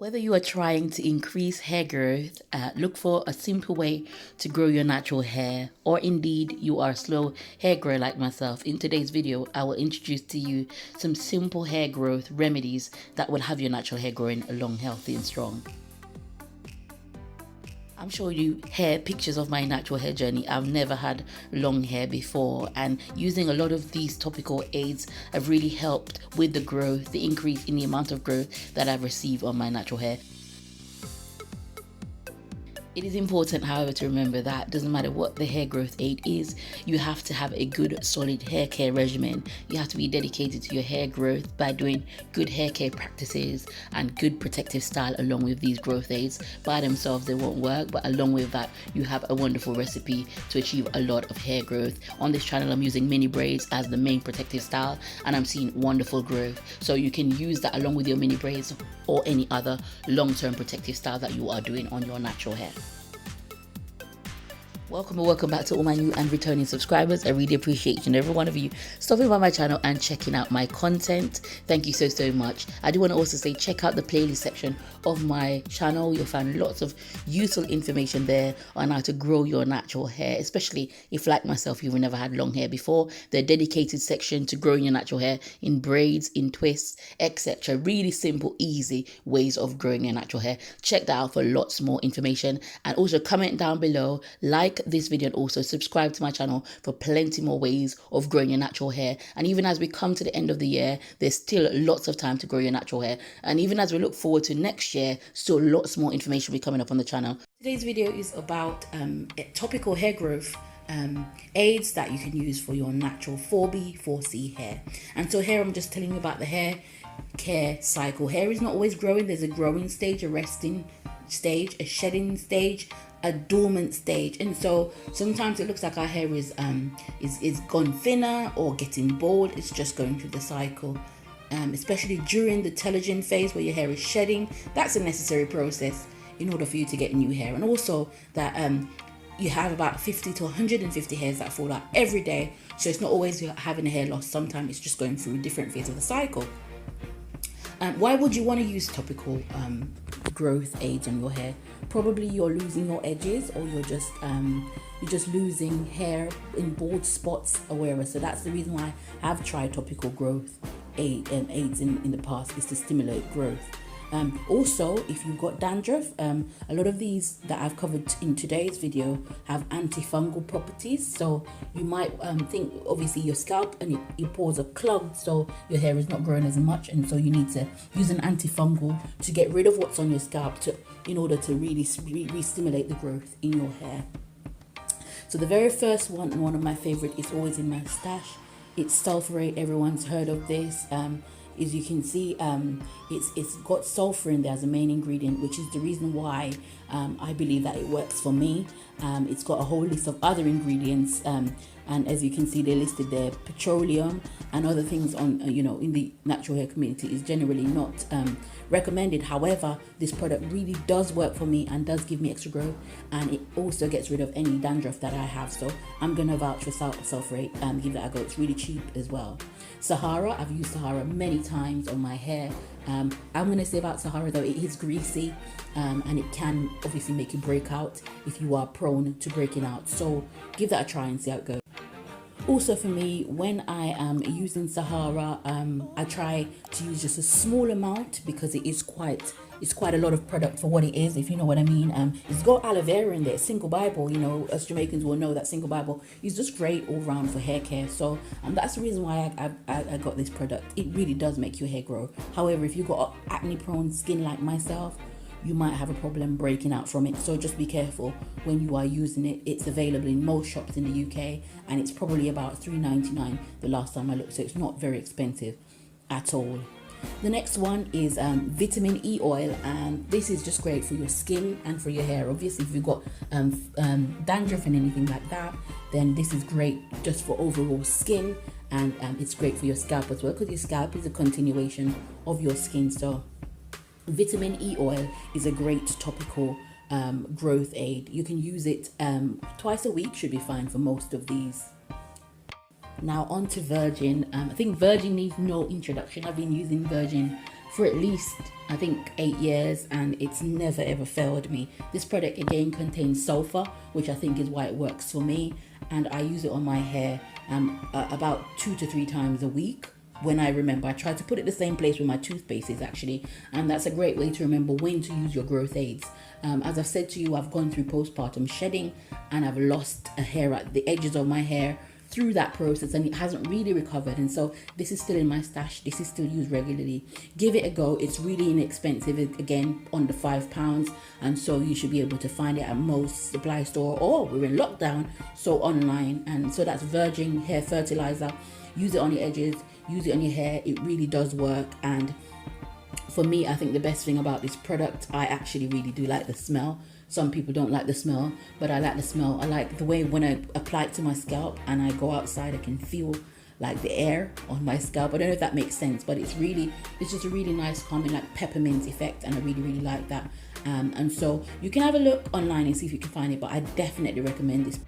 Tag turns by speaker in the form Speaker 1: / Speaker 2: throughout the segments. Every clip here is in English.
Speaker 1: Whether you are trying to increase hair growth, look for a simple way to grow your natural hair, or indeed you are a slow hair grower like myself, in today's video I will introduce to you some simple hair growth remedies that will have your natural hair growing long, healthy and strong. I'm showing you hair pictures of my natural hair journey. I've never had long hair before, and using a lot of these topical aids have really helped with the growth, the increase in the amount of growth that I've received on my natural hair. It is important, however, to remember that doesn't matter what the hair growth aid is, you have to have a good solid hair care regimen. You have to be dedicated to your hair growth by doing good hair care practices and good protective style along with these growth aids. By themselves they won't work, but along with that you have a wonderful recipe to achieve a lot of hair growth. On this channel I'm using mini braids as the main protective style and I'm seeing wonderful growth, so you can use that along with your mini braids or any other long-term protective style that you are doing on your natural hair. Welcome and welcome back to all my new and returning subscribers. I really appreciate each and every one of you stopping by my channel and checking out my content. Thank you so much. I do want to also say check out the playlist section of my channel. You'll find lots of useful information there on how to grow your natural hair, especially if like myself you've never had long hair before. The dedicated section to growing your natural hair in braids, in twists, etc. Really simple, easy ways of growing your natural hair. Check that out for lots more information, and also comment down below, like this video, and also subscribe to my channel for plenty more ways of growing your natural hair. And even as we come to the end of the year, there's still lots of time to grow your natural hair, and even as we look forward to next year, still lots more information will be coming up on the channel. Today's video is about topical hair growth aids that you can use for your natural 4B 4C hair. And so here I'm just telling you about the hair care cycle. Hair is not always growing. There's a growing stage, a resting stage, a shedding stage, a dormant stage, and so sometimes it looks like our hair is gone thinner or getting bald. It's just going through the cycle, especially during the telogen phase where your hair is shedding. That's a necessary process in order for you to get new hair, and also that you have about 50 to 150 hairs that fall out every day, so it's not always you're having a hair loss. Sometimes it's just going through a different phase of the cycle. Why would you want to use topical growth aids on your hair? Probably you're losing your edges, or you're just losing hair in bald spots or wherever. So that's the reason why I've tried topical growth aids in the past, is to stimulate growth. Also, if you've got dandruff, a lot of these that I've covered in today's video have antifungal properties. So you might think, obviously your scalp and your pores are clogged, so your hair is not growing as much, and so you need to use an antifungal to get rid of what's on your scalp in order to really re-stimulate the growth in your hair. So the very first one, and one of my favorite, is always in my stash. It's sulfurate. Everyone's heard of this. As you can see, it's got sulfur in there as a main ingredient, which is the reason why I believe that it works for me. It's got a whole list of other ingredients, and as you can see, they're listed there. Petroleum and other things on in the natural hair community is generally not recommended. However, this product really does work for me and does give me extra growth, and it also gets rid of any dandruff that I have. So I'm gonna vouch for sulfurate and give that a go. It's really cheap as well. Sahara, I've used Sahara many times on my hair. I'm going to say about Sahara though, it is greasy, and it can obviously make you break out if you are prone to breaking out. So give that a try and see how it goes. Also for me, when I am using Sahara, I try to use just a small amount, because it's quite a lot of product for what it is, if you know what I mean. It's got aloe vera in there, single Bible. Us Jamaicans will know that single Bible is just great all round for hair care. So that's the reason why I got this product. It really does make your hair grow. However, if you've got acne prone skin like myself, you might have a problem breaking out from it. So just be careful when you are using it. It's available in most shops in the UK, and it's probably about $3.99 the last time I looked, so it's not very expensive at all. The next one is vitamin E oil, and this is just great for your skin and for your hair. Obviously, if you've got dandruff and anything like that, then this is great just for overall skin, and it's great for your scalp as well, because your scalp is a continuation of your skin. So vitamin E oil is a great topical growth aid. You can use it twice a week, should be fine for most of these. Now on to Virgin. I think Virgin needs no introduction. I've been using Virgin for at least, I think, 8 years, and it's never ever failed me. This product again contains sulfur, which I think is why it works for me, and I use it on my hair about 2 to 3 times a week. When I remember, I try to put it the same place where my toothpaste is actually, and that's a great way to remember when to use your growth aids. As I've said to you, I've gone through postpartum shedding, and I've lost a hair at the edges of my hair through that process, and it hasn't really recovered, and so this is still in my stash. This is still used regularly. Give it a go. It's really inexpensive, again under £5, and so you should be able to find it at most supply store, or we're in lockdown, so online. And so that's virgin hair fertilizer. Use it on your edges, use it on your hair. It really does work. And for me, I think the best thing about this product, I actually really do like the smell. Some people don't like the smell, but I like the smell. I like the way when I apply it to my scalp and I go outside, I can feel like the air on my scalp. I don't know if that makes sense, but it's just a really nice calming, like peppermint effect, and I really like that. And so you can have a look online and see if you can find it, but I definitely recommend this.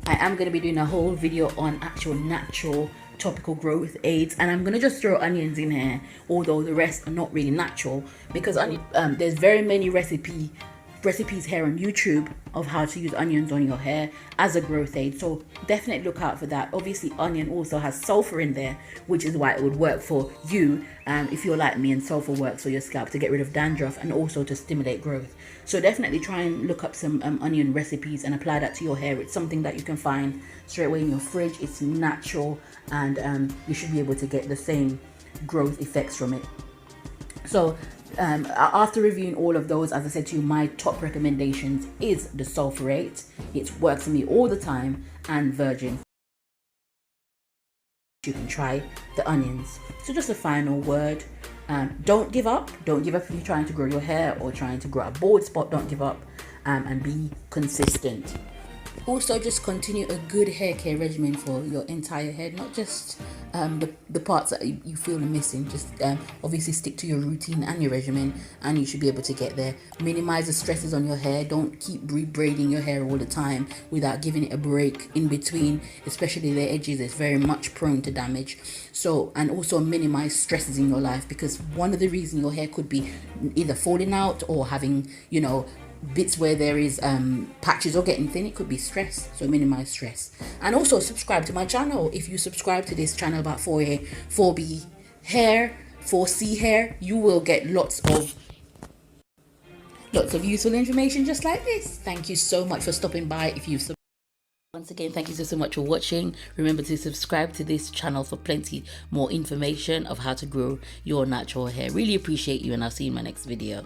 Speaker 1: I am going to be doing a whole video on actual natural topical growth aids, and I'm gonna just throw onions in here, although the rest are not really natural, because there's very many recipes here on YouTube of how to use onions on your hair as a growth aid, so definitely look out for that. Obviously onion also has sulfur in there, which is why it would work for you if you're like me, and sulfur works for your scalp to get rid of dandruff and also to stimulate growth. So definitely try and look up some onion recipes and apply that to your hair. It's something that you can find straight away in your fridge. It's natural, and you should be able to get the same growth effects from it. So after reviewing all of those, as I said to you, my top recommendations is the sulfurate. It works for me all the time, and virgin. You can try the onions. So just a final word, don't give up. Don't give up if you're trying to grow your hair or trying to grow a bald spot. Don't give up, and be consistent. Also, just continue a good hair care regimen for your entire head, not just the parts that you feel are missing. Just obviously stick to your routine and your regimen, and you should be able to get there. Minimize the stresses on your hair. Don't keep braiding your hair all the time without giving it a break in between, especially the edges. It's very much prone to damage. So, and also minimize stresses in your life, because one of the reasons your hair could be either falling out or having, bits where there is patches or getting thin, it could be stress. So minimize stress, and also subscribe to my channel. If you subscribe to this channel about 4B hair, 4C hair, you will get lots of useful information just like this. Thank you so much for stopping by. If you've once again, thank you so much for watching. Remember to subscribe to this channel for plenty more information of how to grow your natural hair. Really appreciate you, and I'll see you in my next video.